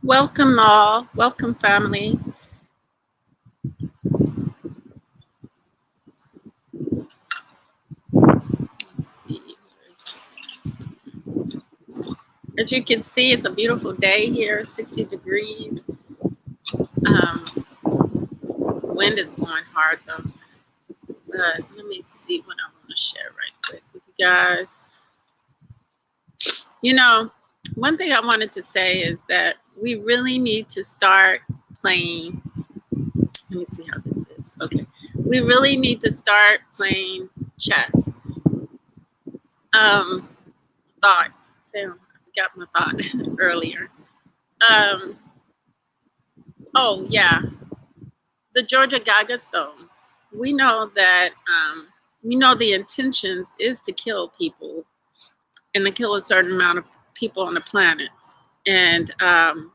Welcome all. Welcome family. As you can see, it's a beautiful day here, 60 degrees. Wind is blowing hard though. But let me see what I want to share right quick with you guys. You know, one thing I wanted to say is that we really need to start playing. Let me see how this is. Okay. We really need to start playing chess. Thought. Damn, I forgot my thought earlier. Oh, yeah. The Georgia Guidestones. We know that, the intentions is to kill people and to kill a certain amount of people on the planet. And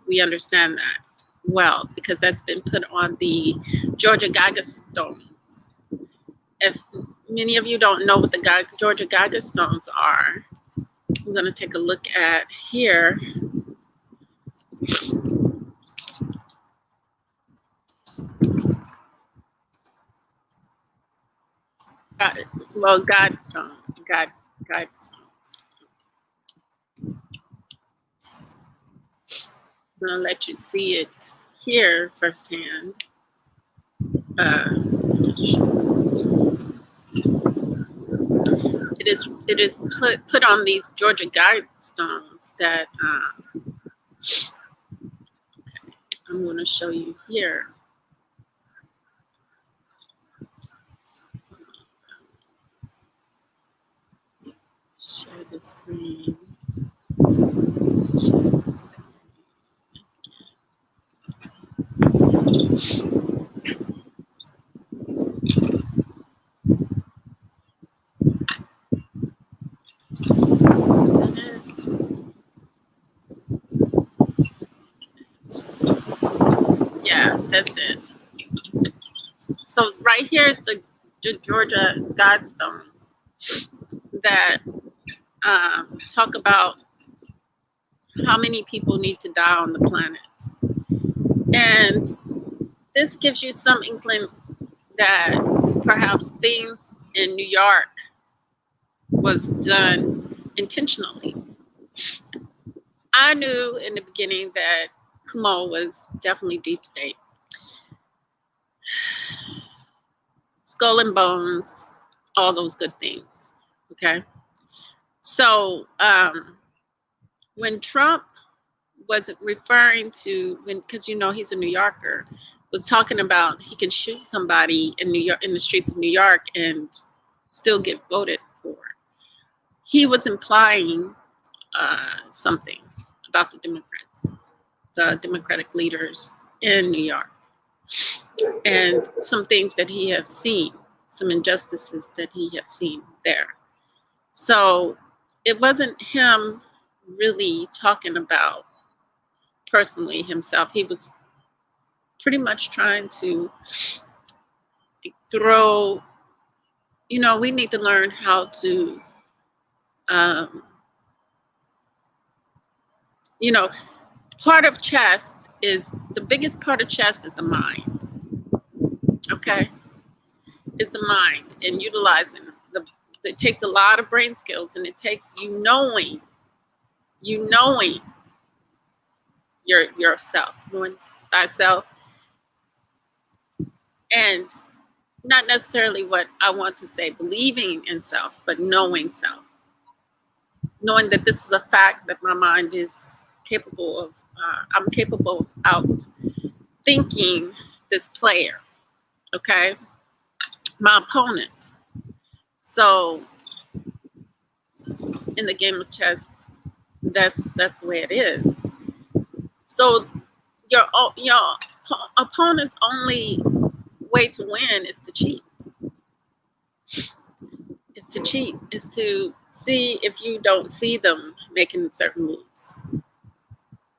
we understand that well because that's been put on the Georgia Guidestones. If many of you don't know what the Georgia Guidestones are, we're going to take a look at here. Guidestones. I'm going to let you see it here firsthand. It is put on these Georgia Guidestones that I'm going to show you here. Share the screen. Share the screen. Yeah, that's it. So right here is the Georgia Guidestones that talk about how many people need to die on the planet. And this gives you some inkling that perhaps things in New York was done intentionally. I knew in the beginning that Kumo was definitely deep state. Skull and bones, all those good things. Okay. So when Trump was referring to, because he's a New Yorker, was talking about he can shoot somebody in New York, in the streets of New York, and still get voted for. He was implying something about the Democrats, the Democratic leaders in New York, and some things that he has seen, some injustices that he has seen there. So it wasn't him really talking about personally himself. He was pretty much trying to throw, we need to learn how to, part of chess is, the biggest part of chess is the mind. Okay? Is the mind, and utilizing it takes a lot of brain skills, and it takes you knowing yourself, knowing thyself, and not necessarily what I want to say, believing in self, but knowing self. Knowing that this is a fact that my mind is capable of, I'm capable of out thinking this player, okay? My opponent. So in the game of chess, that's the way it is. So your opponent's only way to win is to cheat. Is to cheat. Is to see if you don't see them making certain moves.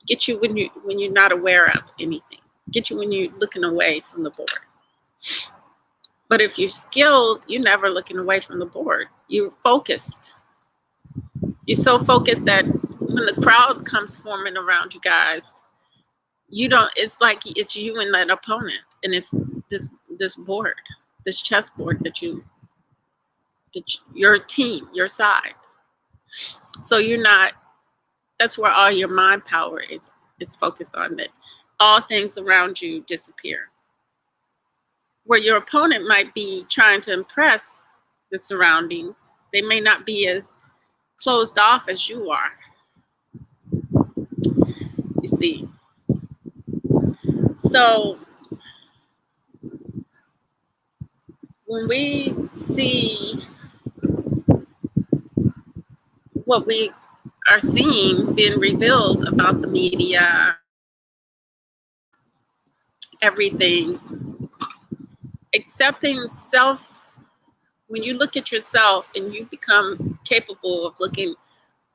Get you when you're not aware of anything. Get you when you're looking away from the board. But if you're skilled, you're never looking away from the board. You're focused. You're so focused that when the crowd comes forming around you guys, you don't, it's like it's you and that opponent, and it's this board, this chessboard your team, your side. So you're not, that's where all your mind power is focused on, that all things around you disappear. Where your opponent might be trying to impress the surroundings, they may not be as closed off as you are. You see. So when we see what we are seeing being revealed about the media, everything, accepting self, when you look at yourself and you become capable of looking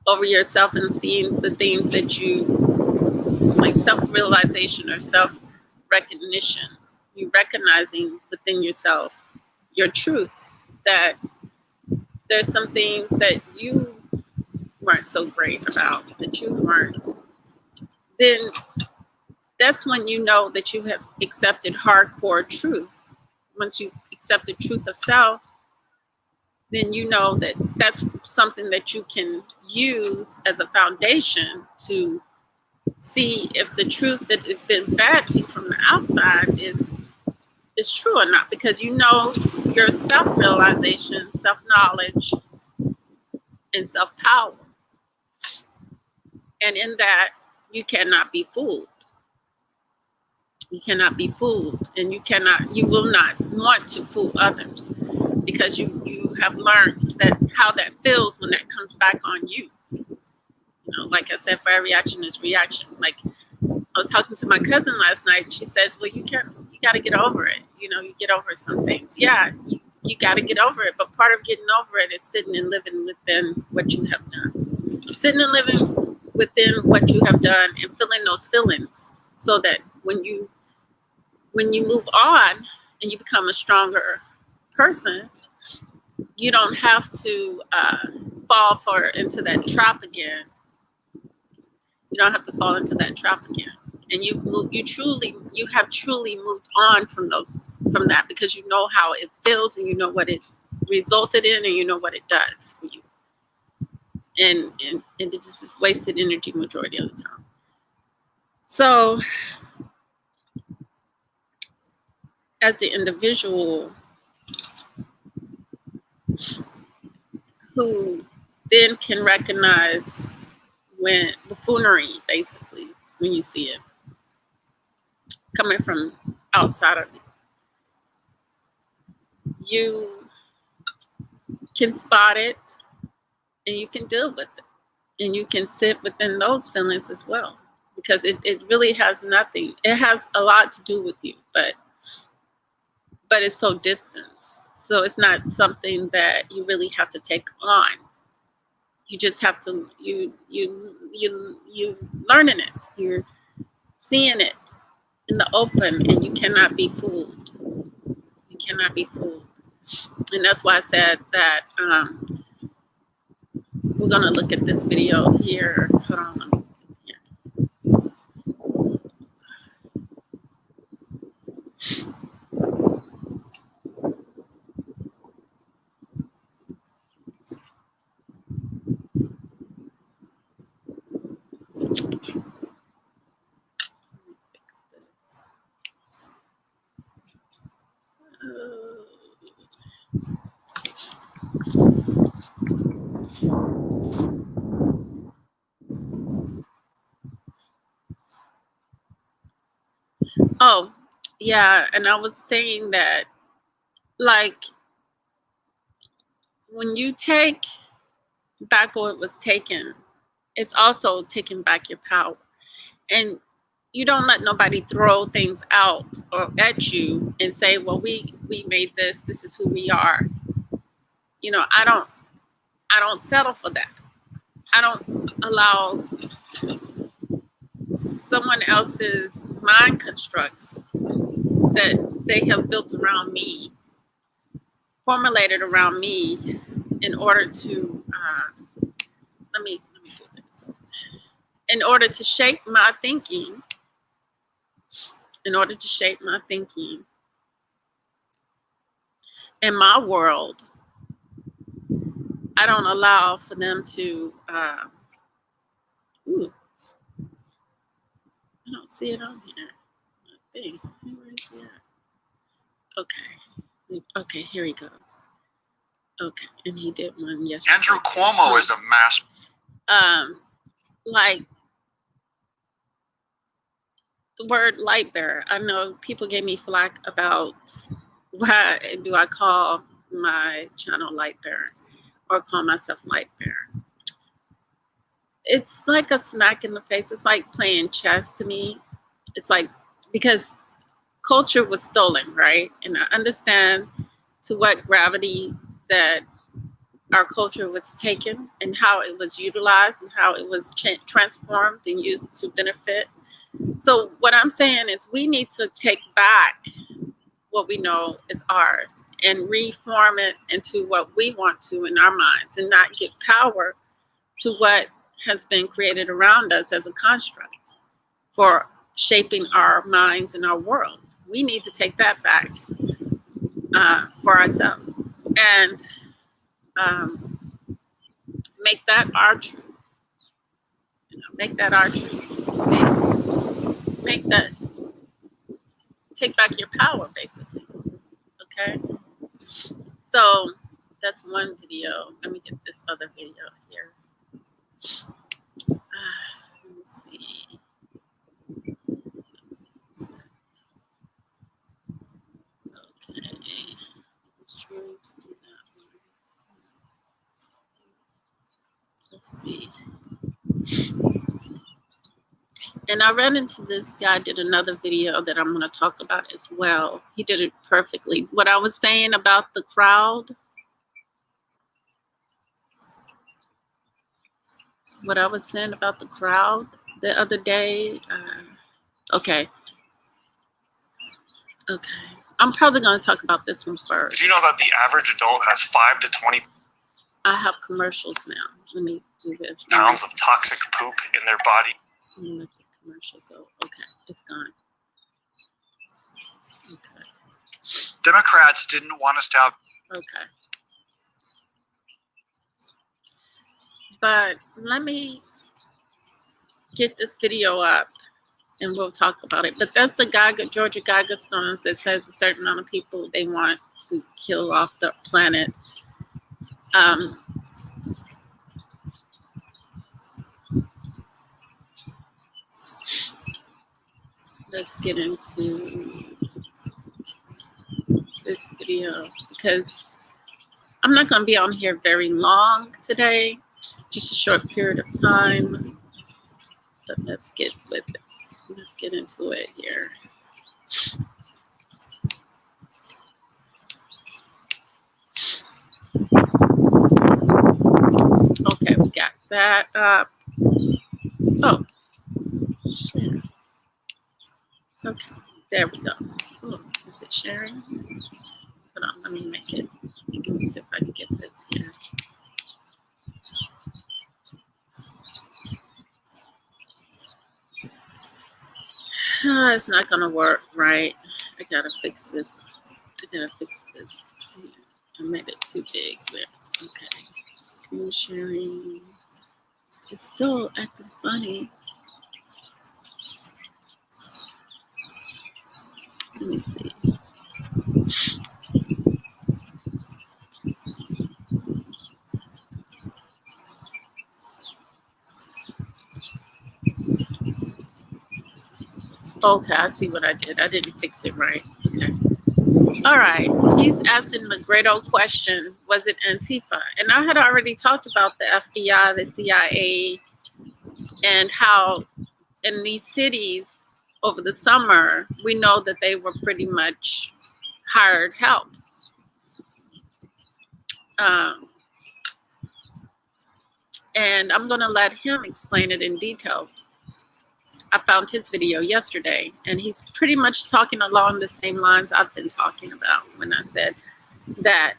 over yourself and seeing the things that you, like self-realization or self-recognition, you recognizing within yourself your truth, that there's some things that you weren't so great about, that you weren't, then that's when you know that you have accepted hardcore truth. Once you accept the truth of self, then you know that that's something that you can use as a foundation to see if the truth that has been fed to you from the outside is true or not, because you know your self-realization, self-knowledge, and self-power. And in that, you cannot be fooled. You cannot be fooled, and you will not want to fool others, because you have learned that how that feels when that comes back on you. You know, like I said, for every action is reaction. Like I was talking to my cousin last night, and she says, well, you got to get over it. You know, you get over some things. Yeah, you got to get over it. But part of getting over it is sitting and living within what you have done. Sitting and living within what you have done and feeling those feelings, so that when you move on and you become a stronger person, you don't have to fall into that trap again. You don't have to fall into that trap again. And you have truly moved on from that, because you know how it feels, and you know what it resulted in, and you know what it does for you. And it just is wasted energy majority of the time. So as the individual who then can recognize when buffoonery, basically, when you see it coming from outside of you can spot it, and you can deal with it, and you can sit within those feelings as well, because it really has nothing. It has a lot to do with you, but it's so distant. So it's not something that you really have to take on. You just have to you learning it. You're seeing it in the open, and you cannot be fooled. You cannot be fooled. And that's why I said that we're going to look at this video here. Hold on, let me Oh, yeah, and I was saying that, like, when you take back what was taken, it's also taking back your power. And you don't let nobody throw things out or at you and say, well, we made this is who we are. You know, I don't settle for that. I don't allow someone else's mind constructs that they have built around me formulated around me in order to let me do this. In order to shape my thinking, in my world, I don't allow for them to ooh, I don't see it on here. I think. Where is it at? Okay, here he goes. Okay, and he did one yesterday. Andrew Cuomo is a mass. Like the word light bearer. I know people gave me flack about why do I call my channel light bearer or call myself light bearer. It's like a smack in the face. It's like playing chess to me. It's like, because culture was stolen, right? And I understand to what gravity that our culture was taken and how it was utilized and how it was transformed and used to benefit. So what I'm saying is we need to take back what we know is ours and reform it into what we want to in our minds, and not give power to what has been created around us as a construct for shaping our minds and our world. We need to take that back for ourselves and make that our truth. Make that our truth. Make that, take back your power, basically. Okay? So that's one video. Let me get this other video here. Let me see. Okay. I was trying to do that one. Let's see. And I ran into this guy, did another video that I'm going to talk about as well. He did it perfectly. What I was saying about the crowd, the other day. Okay. I'm probably going to talk about this one first. Did you know that the average adult has 5 to 20 I have commercials now. Let me do this. pounds of toxic poop in their body? Let me let this commercial go. Okay, it's gone. Okay. Democrats didn't want us to have. Okay. But let me get this video up and we'll talk about it. But that's the Georgia Guidestones that says a certain amount of people they want to kill off the planet. Let's get into this video because I'm not going to be on here very long today, just a short period of time. But let's get with it. Let's get into it here. Okay, we got that up. Oh, share. Okay, there we go. Oh, is it sharing? Hold on, let me make it. Let me see if I can get this here. It's not gonna work right. I gotta fix this. I made it too big. But okay. Screen sharing. It's still acting funny. Let me see. Okay, I see what I did. I didn't fix it right. Okay. All right. He's asking the great old question, was it Antifa? And I had already talked about the FBI, the CIA, and how in these cities over the summer, we know that they were pretty much hired help. And I'm going to let him explain it in detail. I found his video yesterday, and he's pretty much talking along the same lines I've been talking about when I said that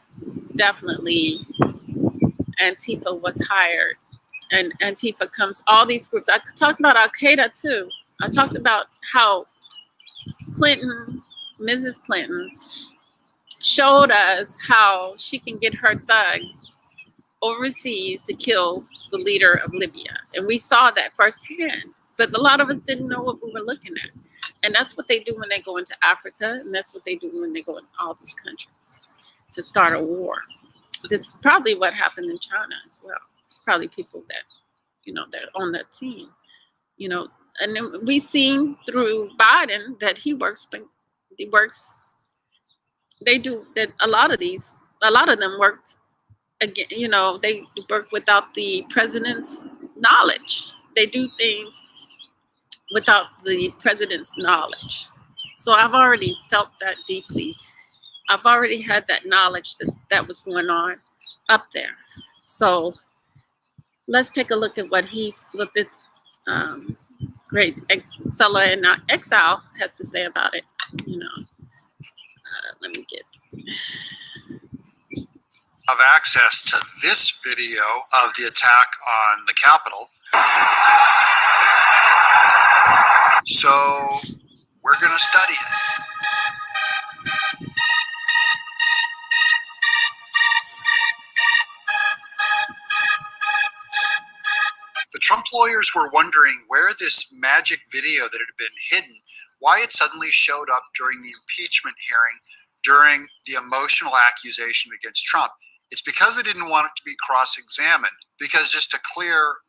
definitely Antifa was hired, and Antifa comes, all these groups. I talked about Al Qaeda too. I talked about how Clinton, Mrs. Clinton, showed us how she can get her thugs overseas to kill the leader of Libya. And we saw that firsthand. But a lot of us didn't know what we were looking at. And that's what they do when they go into Africa. And that's what they do when they go in all these countries to start a war. This is probably what happened in China as well. It's probably people that, they're on that team, And then we seen through Biden that they do that. A lot of them work again, they work without the president's knowledge. They do things without the president's knowledge. So I've already felt that deeply. I've already had that knowledge that was going on up there. So let's take a look at what this great fellow in exile has to say about it. Let me get. Have access to this video of the attack on the Capitol. So we're going to study it. The Trump lawyers were wondering where this magic video that had been hidden, why it suddenly showed up during the impeachment hearing, during the emotional accusation against Trump. It's because they didn't want it to be cross-examined, because just a clear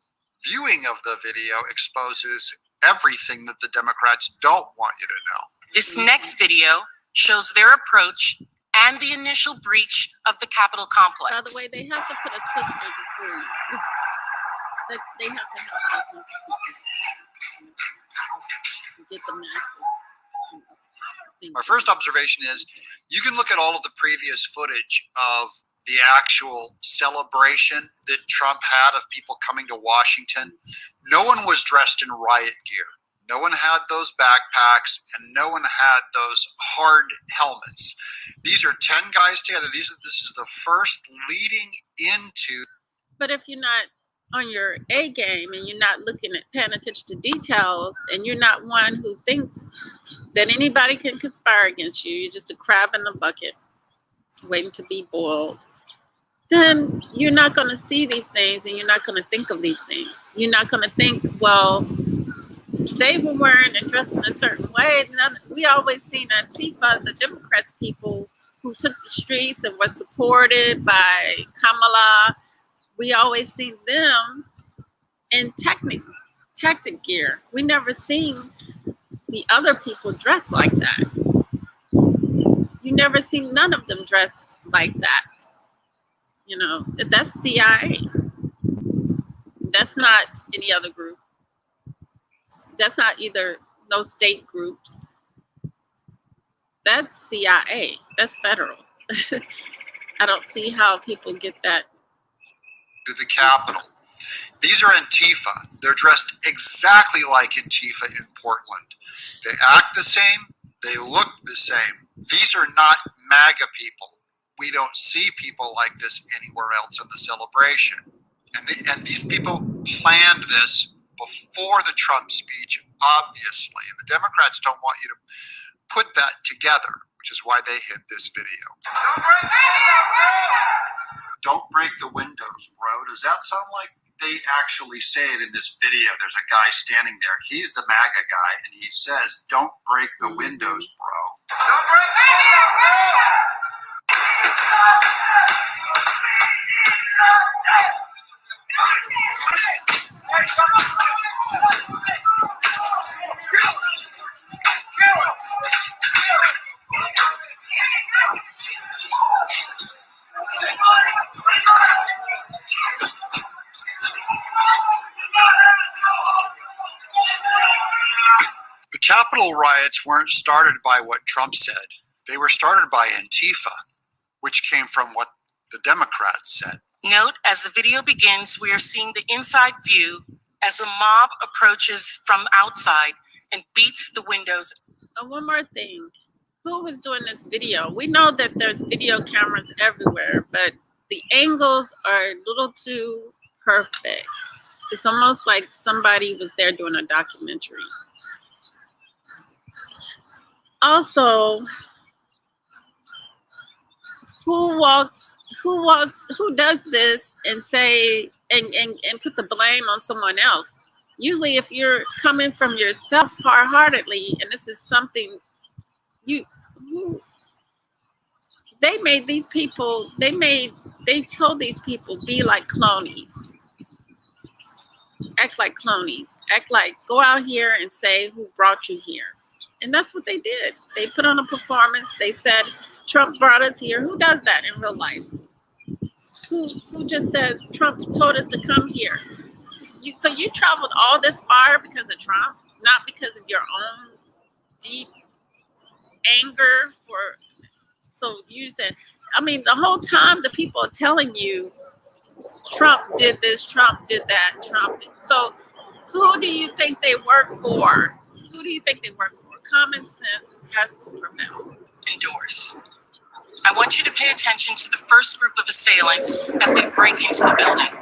viewing of the video exposes everything that the Democrats don't want you to know. This next video shows their approach and the initial breach of the Capitol complex. By the way, they have to put a sister to fool you. They have to have to get the masses. My first observation is you can look at all of the previous footage of the actual celebration that Trump had of people coming to Washington. No one was dressed in riot gear. No one had those backpacks, and no one had those hard helmets. These are 10 guys together. This is the first leading into. But if you're not on your A game and you're not paying attention to details, and you're not one who thinks that anybody can conspire against you, you're just a crab in the bucket waiting to be boiled, then you're not going to see these things, and you're not going to think of these things. You're not going to think, well, they were wearing and dressed in a certain way. We always seen Antifa, the Democrats, people who took the streets and were supported by Kamala. We always seen them in tactic gear. We never seen the other people dressed like that. You never seen none of them dressed like that. That's CIA. That's not any other group. That's not either no state groups. That's CIA. That's federal. I don't see how people get that. To the Capitol. These are Antifa. They're dressed exactly like Antifa in Portland. They act the same. They look the same. These are not MAGA people. We don't see people like this anywhere else in the celebration. And these people planned this before the Trump speech, obviously. And the Democrats don't want you to put that together, which is why they hid this video. Don't break the windows, bro. Does that sound like they actually say it in this video? There's a guy standing there. He's the MAGA guy, and he says, "Don't break the windows, bro." Don't break the windows, bro! The Capitol riots weren't started by what Trump said. They were started by Antifa, which came from what the Democrats said. Note, as the video begins, we are seeing the inside view as the mob approaches from outside and beats the windows. One more thing. who was doing this video? We know that there's video cameras everywhere, but the angles are a little too perfect. It's almost like somebody was there doing a documentary. Also, who does this and say and put the blame on someone else? Usually if you're coming from yourself wholeheartedly, and this is something you they made these people, they told these people, be like clonies, act like clonies, act like, go out here and say who brought you here. And that's what they did. They put on a performance. They said Trump brought us here. Who does that in real life? Who just says Trump told us to come here? So you traveled all this far because of Trump, not because of your own deep anger for. So you said, I mean, the whole time the people are telling you Trump did this, Trump did that, Trump. So who do you think they work for? Who do you think they work for? Common sense has to prevail. Indoors. I want you to pay attention to the first group of assailants as they break into the building.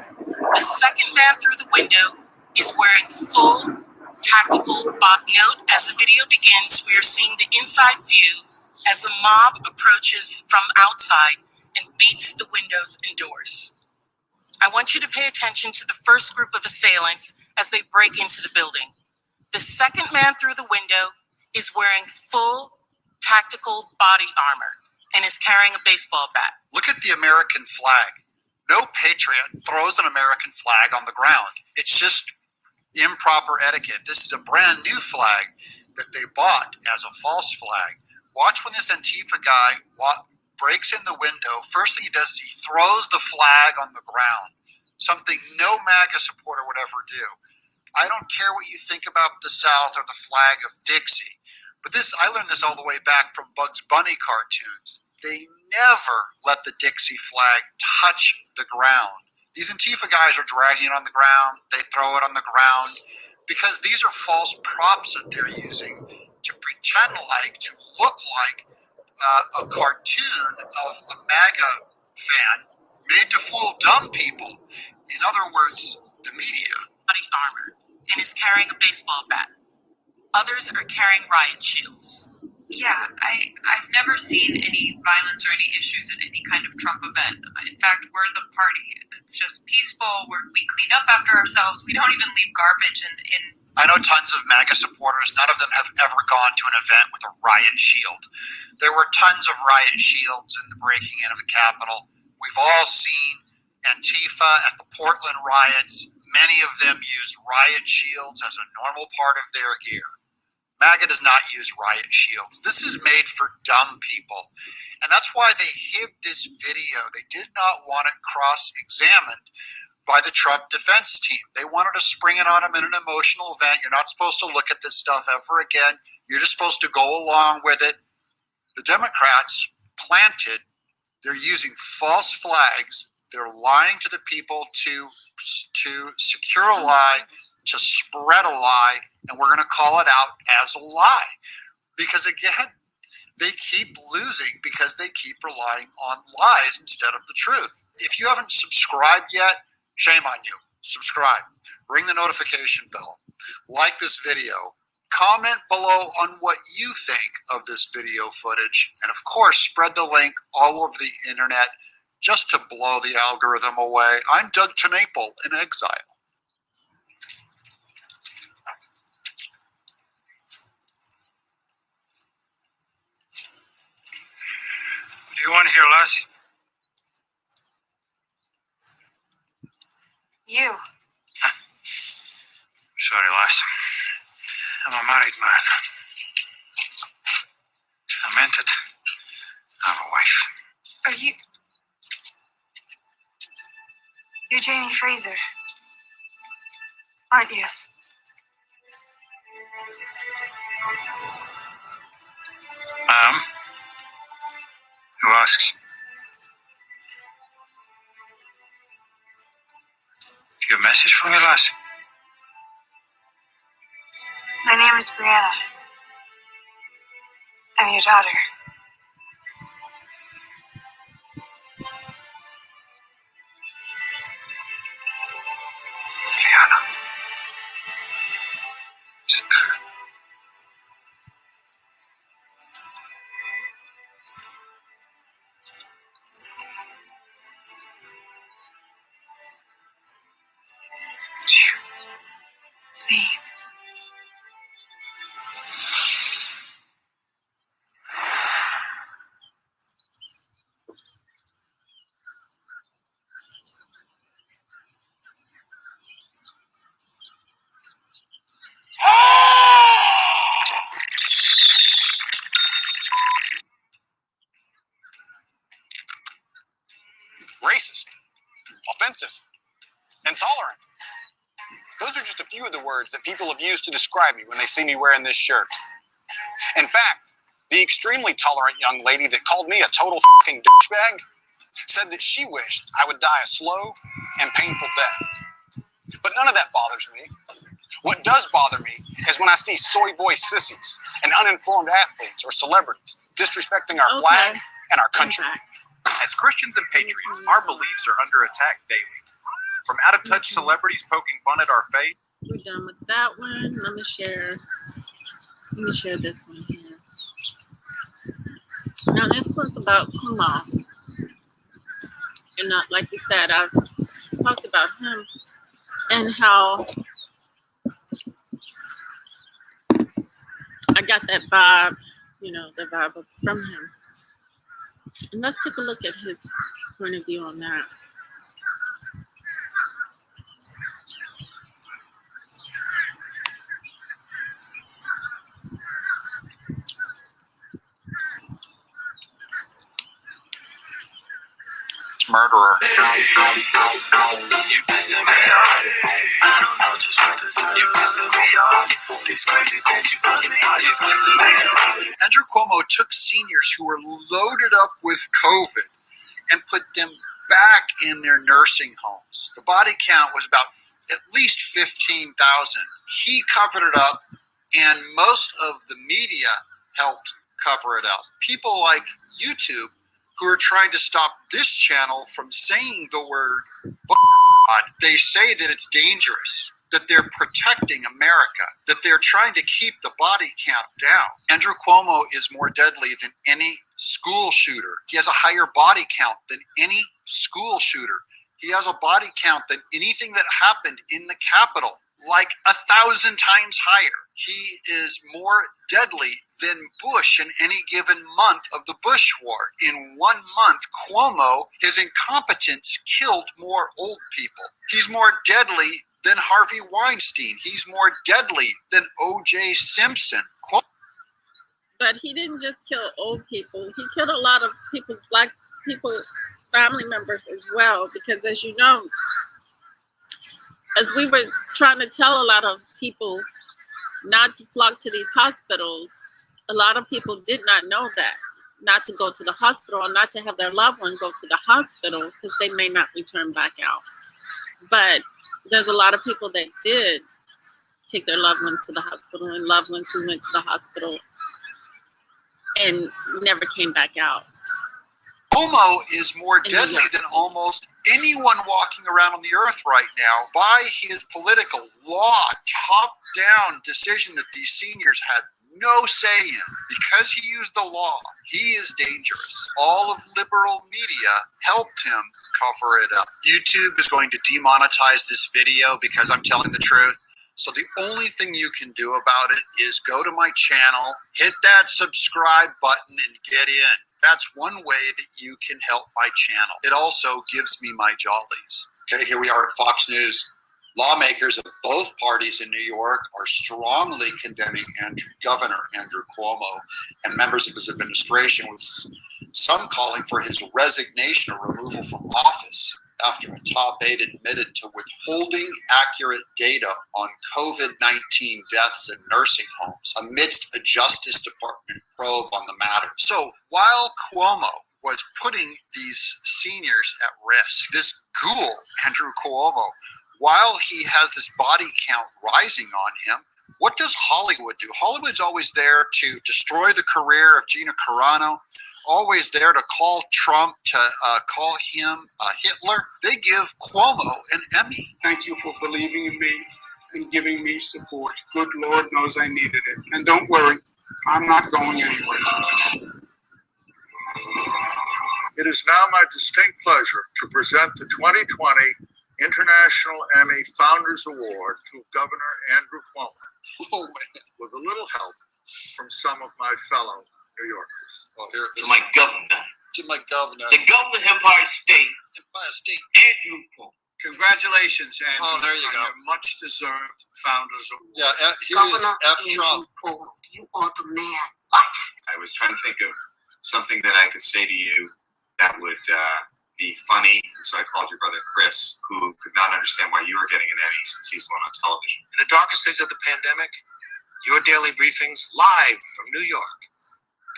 The second man through the window is wearing full tactical note. As the video begins, we are seeing the inside view as the mob approaches from outside and beats the windows and doors. I want you to pay attention to the first group of assailants as they break into the building. The second man through the window is wearing full tactical body armor and is carrying a baseball bat. Look at the American flag. No patriot throws an American flag on the ground. It's just improper etiquette. This is a brand new flag that they bought as a false flag. Watch when this Antifa guy breaks in the window. First thing he does is he throws the flag on the ground, something no MAGA supporter would ever do. I don't care what you think about the South or the flag of Dixie, but I learned this all the way back from Bugs Bunny cartoons. They never let the Dixie flag touch the ground. These Antifa guys are dragging it on the ground. They throw it on the ground because these are false props that they're using to pretend like, to look like a cartoon of a MAGA fan made to fool dumb people. In other words, the media. Body armor and is carrying a baseball bat. Others are carrying riot shields. Yeah, I've never seen any violence or any issues at any kind of Trump event. In fact, we're the party. It's just peaceful. We clean up after ourselves. We don't even leave garbage in. I know tons of MAGA supporters. None of them have ever gone to an event with a riot shield. There were tons of riot shields in the breaking in of the Capitol. We've all seen Antifa at the Portland riots. Many of them use riot shields as a normal part of their gear. MAGA does not use riot shields. This is made for dumb people. And that's why they hid this video. They did not want it cross-examined by the Trump defense team. They wanted to spring it on him in an emotional event. You're not supposed to look at this stuff ever again. You're just supposed to go along with it. The Democrats planted, they're using false flags. They're lying to the people to secure a lie, to spread a lie, and we're going to call it out as a lie. Because again, they keep losing because they keep relying on lies instead of the truth. If you haven't subscribed yet, shame on you. Subscribe. Ring the notification bell. Like this video. Comment below on what you think of this video footage. And of course, spread the link all over the internet just to blow the algorithm away. I'm Doug TenNapel in exile. What do you want to hear, Lassie? You. Sorry, lass. I'm a married man. I meant it. I have a wife. Are you... You're Jamie Fraser, aren't you? I am. Who asks? You have a message for me, lass? My name is Brianna. I'm your daughter. racist, offensive, intolerant. Those are just a few of the words that people have used to describe me when they see me wearing this shirt. In fact, the extremely tolerant young lady that called me a total fucking douchebag said that she wished I would die a slow and painful death. But none of that bothers me. What does bother me is when I see soy boy sissies and uninformed athletes or celebrities disrespecting our flag and our country. As Christians and patriots, our beliefs are under attack daily. From out-of-touch celebrities poking fun at our faith. We're done with that one. Let me share this one here. Now this one's about Kumo. And not like you said, I've talked about him and how I got that vibe, the vibe from him. And let's take a look at his point of view on that. Murderer. Andrew Cuomo took seniors who were loaded up with COVID and put them back in their nursing homes. The body count was about at least 15,000. He covered it up, and most of the media helped cover it up. People like YouTube, who are trying to stop this channel from saying the word God. They say that it's dangerous, that they're protecting America, that they're trying to keep the body count down. Andrew Cuomo is more deadly than any school shooter. He has a higher body count than any school shooter. He has a body count than anything that happened in the Capitol, like 1,000 times higher. He is more deadly than Bush in any given month of the Bush war. In 1 month, Cuomo, his incompetence killed more old people. He's more deadly than Harvey Weinstein. He's more deadly than O.J. Simpson. But he didn't just kill old people. He killed a lot of people, black people, family members as well. Because as you know, as we were trying to tell a lot of people not to flock to these hospitals, a lot of people did not know that, not to go to the hospital or not to have their loved one go to the hospital because they may not return back out. But there's a lot of people that did take their loved ones to the hospital and loved ones who went to the hospital and never came back out. Cuomo is more deadly than almost anyone walking around on the earth right now by his political law, top-down decision that these seniors had no say in. Because he used the law, he is dangerous. All of liberal media helped him cover it up. YouTube is going to demonetize this video because I'm telling the truth. So the only thing you can do about it is go to my channel, hit that subscribe button, and get in. That's one way that you can help my channel. It also gives me my jollies. Okay, here we are at Fox News. Lawmakers of both parties in New York are strongly condemning Governor Andrew Cuomo and members of his administration, with some calling for his resignation or removal from office after a top aide admitted to withholding accurate data on COVID-19 deaths in nursing homes amidst a Justice Department probe on the matter. So while Cuomo was putting these seniors at risk, this ghoul, Andrew Cuomo, while he has this body count rising on him, what does Hollywood do? Hollywood's always there to destroy the career of Gina Carano, always there to call Trump, to call him Hitler. They give Cuomo an Emmy. Thank you for believing in me and giving me support. Good Lord knows I needed it. And don't worry, I'm not going anywhere. It is now my distinct pleasure to present the 2020 International Emmy Founders Award to Governor Andrew Cuomo, with a little help from some of my fellow New Yorkers. To my governor. To my governor. The governor of Empire State. Empire State. Andrew Cuomo. Congratulations, Andrew. Oh, there you go. Your much-deserved Founders Award. Yeah, here is F. Trump. Cuomo, you are the man. What? I was trying to think of something that I could say to you that would be funny, so I called your brother Chris, who could not understand why you were getting an Emmy since he's the one on television. In the darkest days of the pandemic, your daily briefings live from New York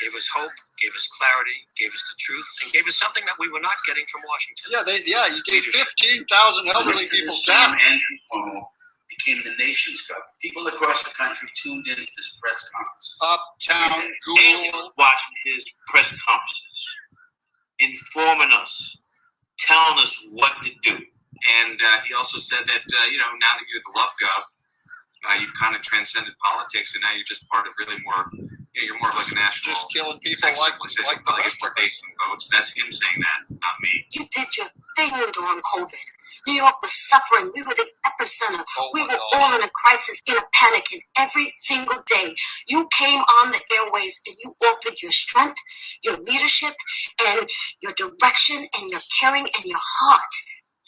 gave us hope, gave us clarity, gave us the truth, and gave us something that we were not getting from Washington. You gave 15,000 elderly people time, death. Andrew Cuomo became the nation's governor. People across the country tuned into this press conference. Uptown Daily Google. was watching his press conferences, informing us, telling us what to do. And he also said that, now that you're the love gov, you've kind of transcended politics, and now you're just part of really more, you're more of like a national. Just killing people sex like civilization. the Probably rest get more of us. dates and votes. That's him saying that, not me. You did your thing during COVID. New York was suffering. We were the epicenter. We were all in a crisis, in a panic, and every single day you came on the airways and you offered your strength, your leadership, and your direction, and your caring, and your heart.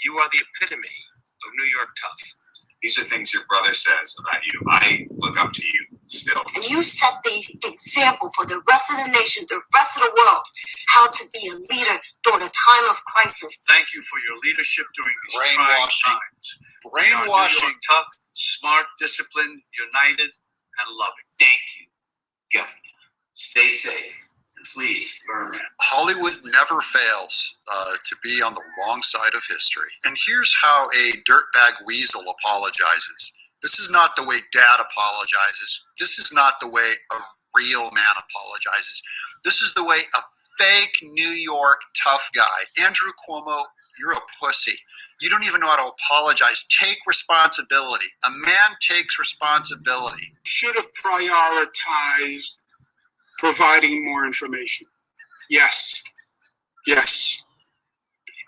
You are the epitome of New York tough. These are things your brother says about you. I look up to you still. And you set the example for the rest of the nation, the rest of the world, how to be a leader during a time of crisis. Thank you for your leadership during these trying Brainwashing. times. Brainwashing. New York tough, smart, disciplined, united, and loving. Thank you, Governor. Stay safe. And please, learn that. Hollywood never fails to be on the wrong side of history. And here's how a dirtbag weasel apologizes. This is not the way Dad apologizes. This is not the way a real man apologizes. This is the way a fake New York tough guy. Andrew Cuomo, you're a pussy. You don't even know how to apologize. Take responsibility. A man takes responsibility. Should have prioritized providing more information. Yes.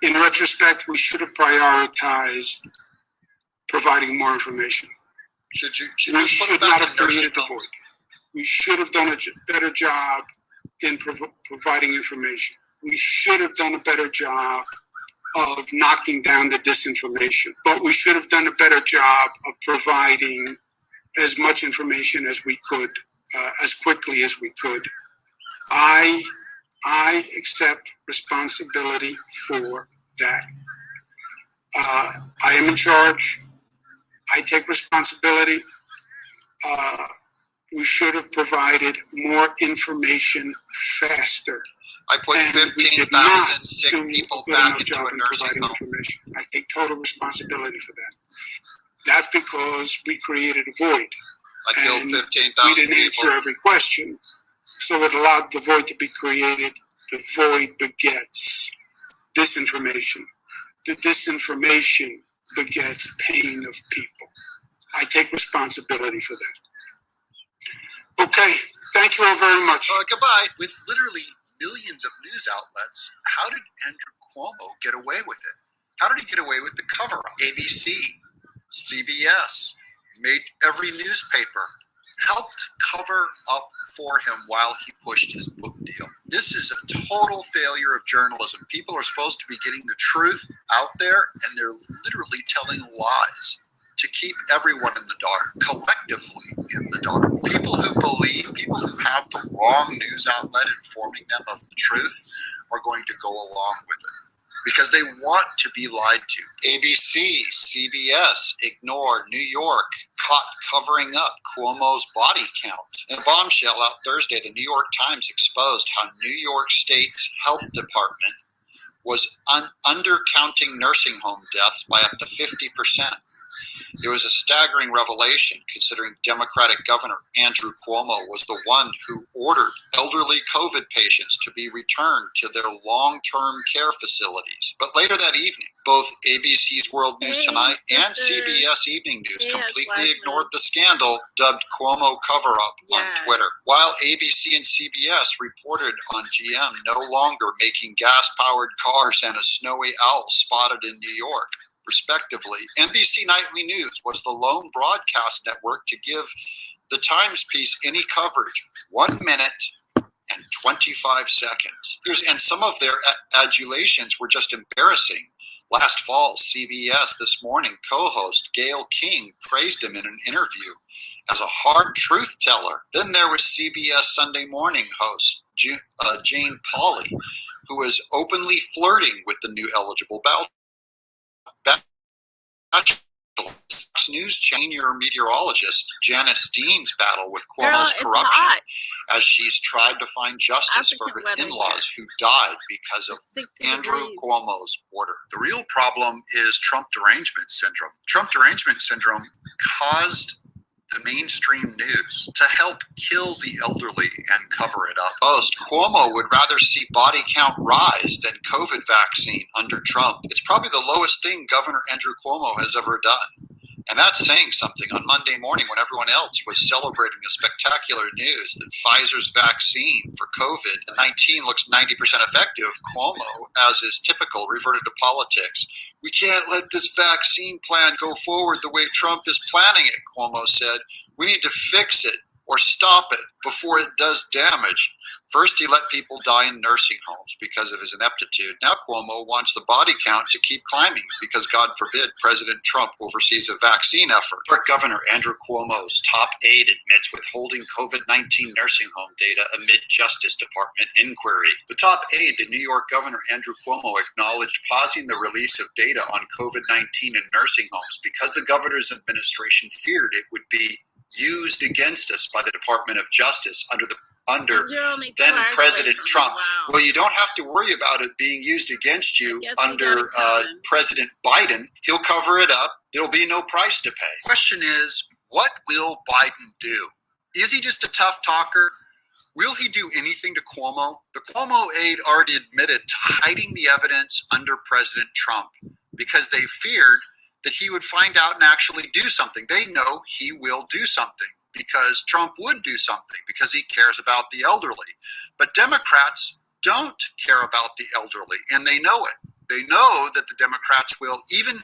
In retrospect, we should have prioritized providing more information. Should you We put should it back not in have created nursing the homes? void. We should have done a better job in providing information. We should have done a better job of knocking down the disinformation. But we should have done a better job of providing as much information as we could, as quickly as we could. I accept responsibility for that. I am in charge. I take responsibility. We should have provided more information faster. I put And we did 15,000 not sick do people good back enough into job a in nursing providing home. information. I take total responsibility for that. That's because we created a void. I killed And 15,000 we didn't answer people. every question, so it allowed the void to be created. The void begets disinformation. The disinformation begets pain of people. I take responsibility for that. Okay, thank you all very much. Goodbye. With literally millions of news outlets, how did Andrew Cuomo get away with it? How did he get away with the cover-up? ABC, CBS, made every newspaper, helped cover up for him while he pushed his book deal. This is a total failure of journalism. People are supposed to be getting the truth out there, and they're literally telling lies to keep everyone in the dark, collectively in the dark. People who believe, people who have the wrong news outlet informing them of the truth are going to go along with it because they want to be lied to. ABC, CBS ignored New York, caught covering up Cuomo's body count. In a bombshell out Thursday, the New York Times exposed how New York State's health department was undercounting nursing home deaths by up to 50%. It was a staggering revelation considering Democratic Governor Andrew Cuomo was the one who ordered elderly COVID patients to be returned to their long-term care facilities. But later that evening, both ABC's World News Tonight and CBS Evening News completely ignored the scandal dubbed Cuomo cover-up on Twitter. While ABC and CBS reported on GM no longer making gas-powered cars and a snowy owl spotted in New York, respectively, NBC Nightly News was the lone broadcast network to give the Times piece any coverage, 1 minute and 25 seconds. And some of their adulations were just embarrassing. Last fall, CBS This Morning co-host Gayle King praised him in an interview as a hard truth teller. Then there was CBS Sunday Morning host Jane Pauley, who was openly flirting with the new eligible bachelor. Fox News senior meteorologist Janice Dean's battle with Cuomo's corruption as she's tried to find justice for her in-laws who died because of Andrew Cuomo's order. The real problem is Trump derangement syndrome. Trump derangement syndrome caused the mainstream news to help kill the elderly and cover it up. Most Cuomo would rather see body count rise than COVID vaccine under Trump. It's probably the lowest thing Governor Andrew Cuomo has ever done. And that's saying something. On Monday morning, when everyone else was celebrating the spectacular news that Pfizer's vaccine for COVID-19 looks 90% effective, Cuomo, as is typical, reverted to politics. We can't let this vaccine plan go forward the way Trump is planning it, Cuomo said. We need to fix it or stop it before it does damage. First, he let people die in nursing homes because of his ineptitude. Now Cuomo wants the body count to keep climbing because, God forbid, President Trump oversees a vaccine effort. Governor Andrew Cuomo's top aide admits withholding COVID-19 nursing home data amid Justice Department inquiry. The top aide to New York Governor Andrew Cuomo acknowledged pausing the release of data on COVID-19 in nursing homes because the governor's administration feared it would be used against us by the Department of Justice under then President Trump. Wow. Well, you don't have to worry about it being used against you under President Biden. He'll cover it up. There'll be no price to pay. Question is, what will Biden do? Is he just a tough talker? Will he do anything to Cuomo? The Cuomo aide already admitted to hiding the evidence under President Trump because they feared that he would find out and actually do something. They know he will do something because Trump would do something because he cares about the elderly. But Democrats don't care about the elderly, and they know it. They know that the Democrats will, even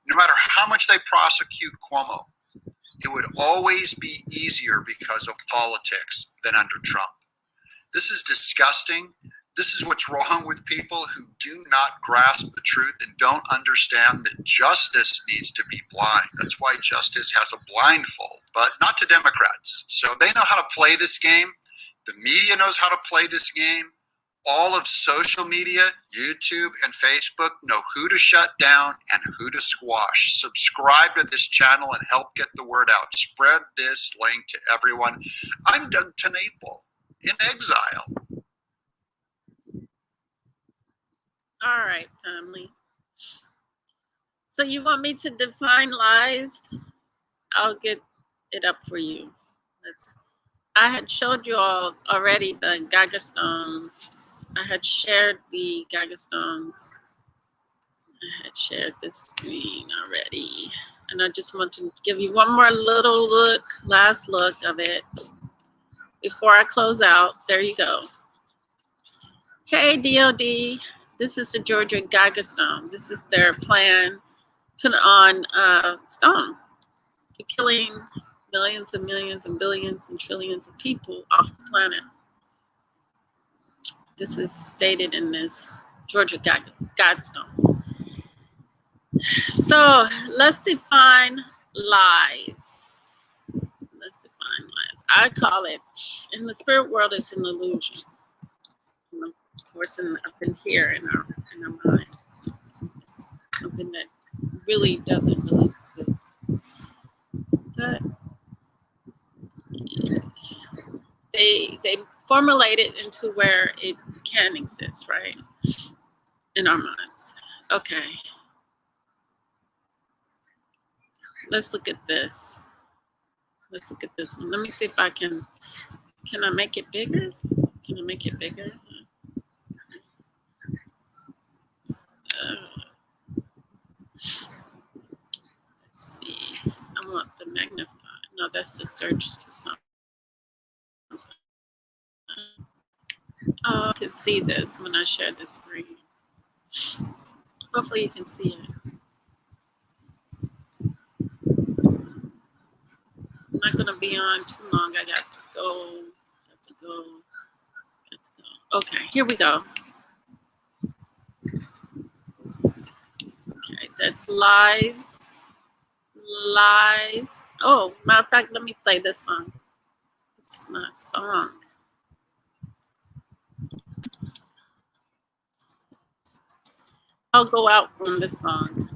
no matter how much they prosecute Cuomo, it would always be easier because of politics than under Trump. This is disgusting. This is what's wrong with people who do not grasp the truth and don't understand that justice needs to be blind. That's why justice has a blindfold, but not to Democrats. So they know how to play this game. The media knows how to play this game. All of social media, YouTube and Facebook, know who to shut down and who to squash. Subscribe to this channel and help get the word out. Spread this link to everyone. I'm Doug TenNapel in exile. All right, family. So you want me to define lies? I'll get it up for you. I had showed you all already the Gaga Stones. I had shared the Gaga Stones. I had shared the screen already. And I just want to give you one more little look, last look of it before I close out. There you go. Hey, DOD. This is the Georgia Gaga Stone. This is their plan put on stone for killing millions and millions and billions and trillions of people off the planet. This is stated in this Georgia Guidestones. So let's define lies. Let's define lies. I call it, in the spirit world, it's an illusion. Of course, up in here in our minds, it's something that really doesn't really exist. But they formulate it into where it can exist, right? In our minds. Okay. Let's look at this. Let's look at this one. Let me see if I can I make it bigger? Can I make it bigger? Let's see. I want the magnify. No, that's the search for something. Oh, I can see this when I share the screen. Hopefully you can see it. I'm not gonna be on too long. I got to go. Okay, here we go. Okay, that's lies. Oh, matter of fact, let me play this song. This is my song. I'll go out on this song.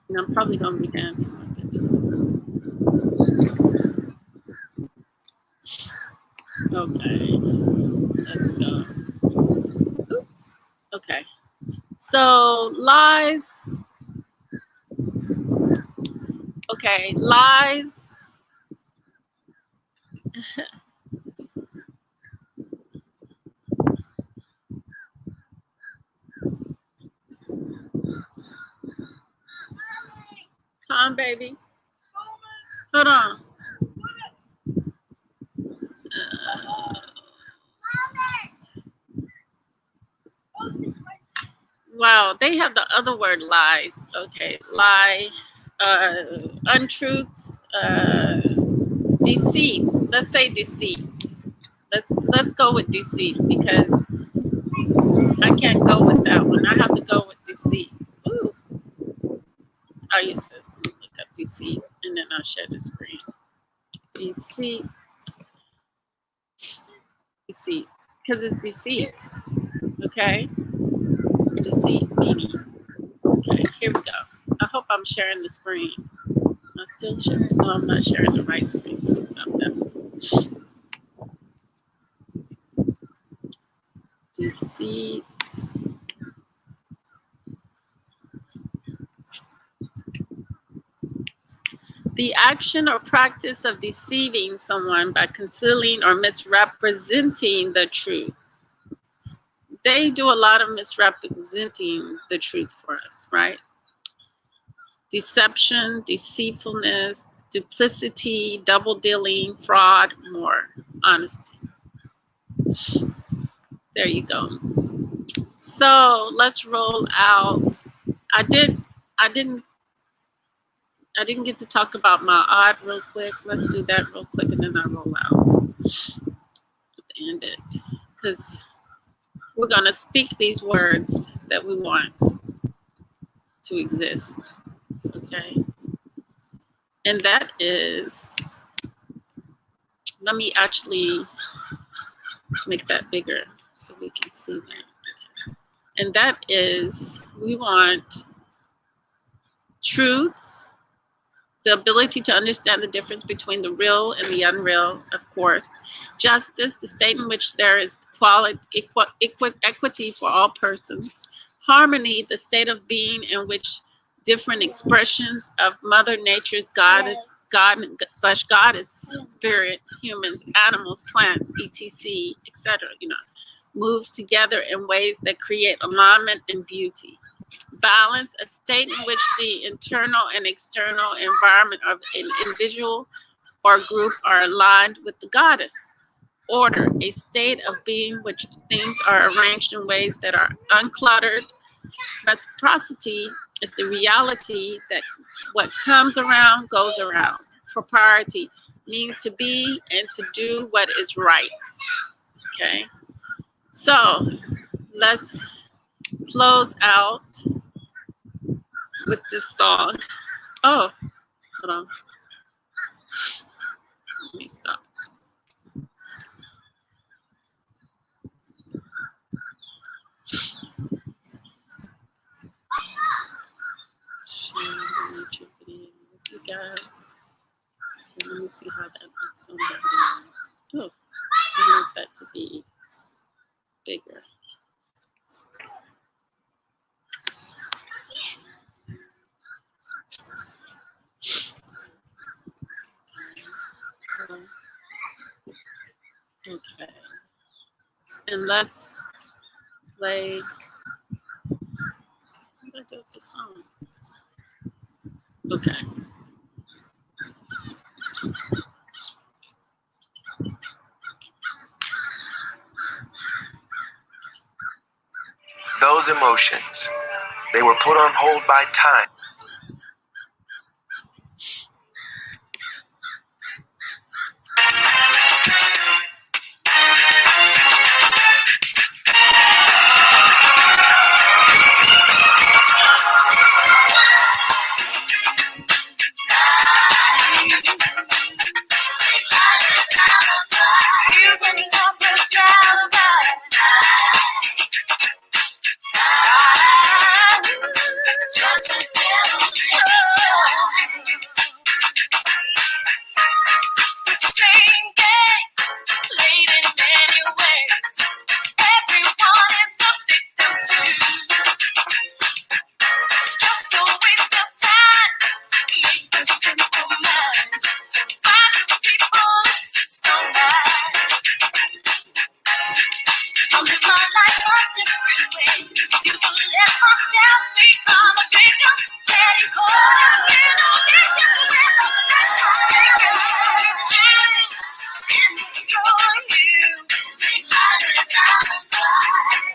And I'm probably going to be dancing with it too. Okay, let's go. Oops. Okay. So lies. Okay, lies. Come on, baby. Hold on. Wow, they have the other word lies. Okay, lie, untruths, deceit. Let's say deceit. Let's go with deceit because I can't go with that one. I have to go with deceit. Ooh. Oh, yes, sis. Let me look up deceit and then I'll share the screen. Deceit. Deceit. Because it's deceit. Okay? Deceit meaning. Okay, here we go. I hope I'm sharing the screen. Am I still sharing? No, I'm not sharing the right screen. Let me stop that. Deceit. The action or practice of deceiving someone by concealing or misrepresenting the truth. They do a lot of misrepresenting the truth for us, right? Deception, deceitfulness, duplicity, double dealing, fraud, more honesty. There you go. So let's roll out. I didn't get to talk about my odd real quick. Let's do that real quick and then I roll out at the end it. Because we're gonna speak these words that we want to exist. Okay. And that is, let me actually make that bigger so we can see that. And that is, we want truth, the ability to understand the difference between the real and the unreal, of course. Justice, the state in which there is equity for all persons. Harmony, the state of being in which different expressions of Mother Nature's goddess, God/goddess, spirit, humans, animals, plants, etc., etc., move together in ways that create alignment and beauty. Balance, a state in which the internal and external environment of an individual or group are aligned with the goddess. Order, a state of being which things are arranged in ways that are uncluttered. Reciprocity is the reality that what comes around goes around. Propriety means to be and to do what is right. Okay, so let's close out with this song. Oh, hold on. Let me stop. Share the nature video with you guys. Okay, let me see how that looks on the video. Oh, I want that to be bigger. Okay, and let's play. What did I do with the song? Okay. Those emotions, they were put on hold by time.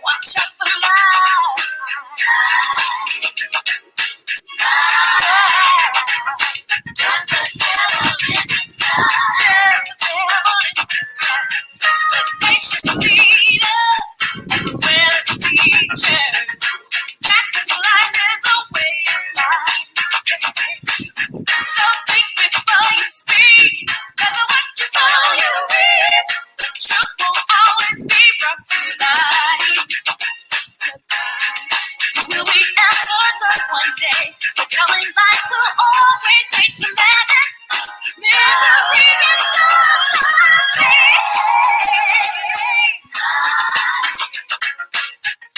Watch out for life. Just a devil in disguise. Just a devil in disguise. The nation leaders as well as teachers. Practice lies as a way of life. Yes, they do. So think before you speak. Tell what you saw you read. The truth will always be brought to light. Will we ever learn one day that telling lies will always lead to madness? Misery and sometimes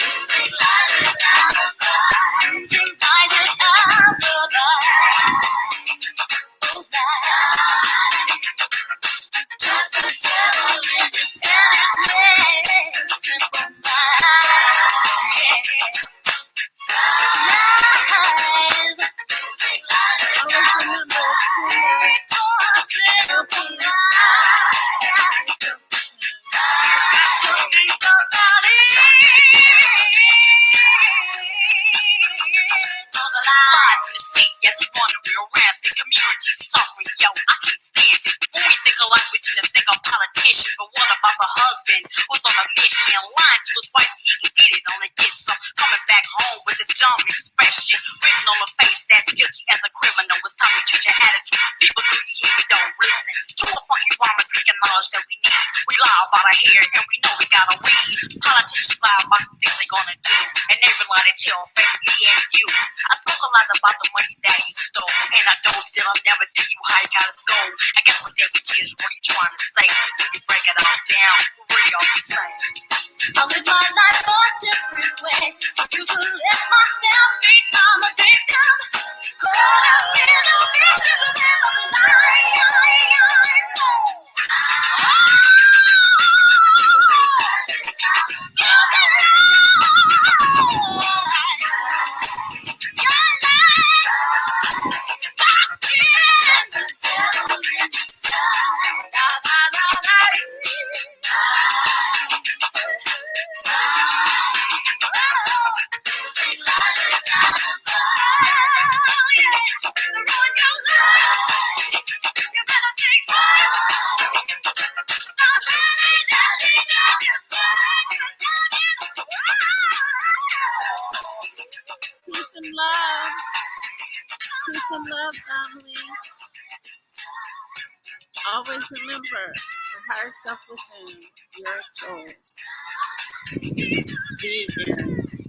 Using lies as alibis. Using lies as alibis. Oh, lies. Just the devil in disguise. Simple lies. Yeah. Lies. Using lies as alibis. Simple lies. Don't think about it. Those are lies in the seat, yes, it's wandering around the community suffering, yo, I can't stand it. When we think alike, we tend to think of politicians, but what about the husband who's on a mission, lying to his wife so he can get it on and get some, coming back home with a dumb expression written on the face that's guilty as a criminal. It's time to change your attitude. People do you hear, we don't listen to a funky woman speaking knowledge that we need. We lie about our hair and we know we gotta weed. Politicians lie about the things they're gonna do, and every lie they tell affects me and you. I spoke a lot about the money that you stole, and I don't deal, I'll never tell you how you gotta go. I guess what David T is really trying to say. When you break it all down, we're really all the same. I live my life a different way. I used to let myself become a victim. Caught up in a vicious web of Just the devil in disguise. Using lies as alibis. Ruin your life. You better think Peace and love. Peace and love, family. Always remember the higher self within your soul. Be here.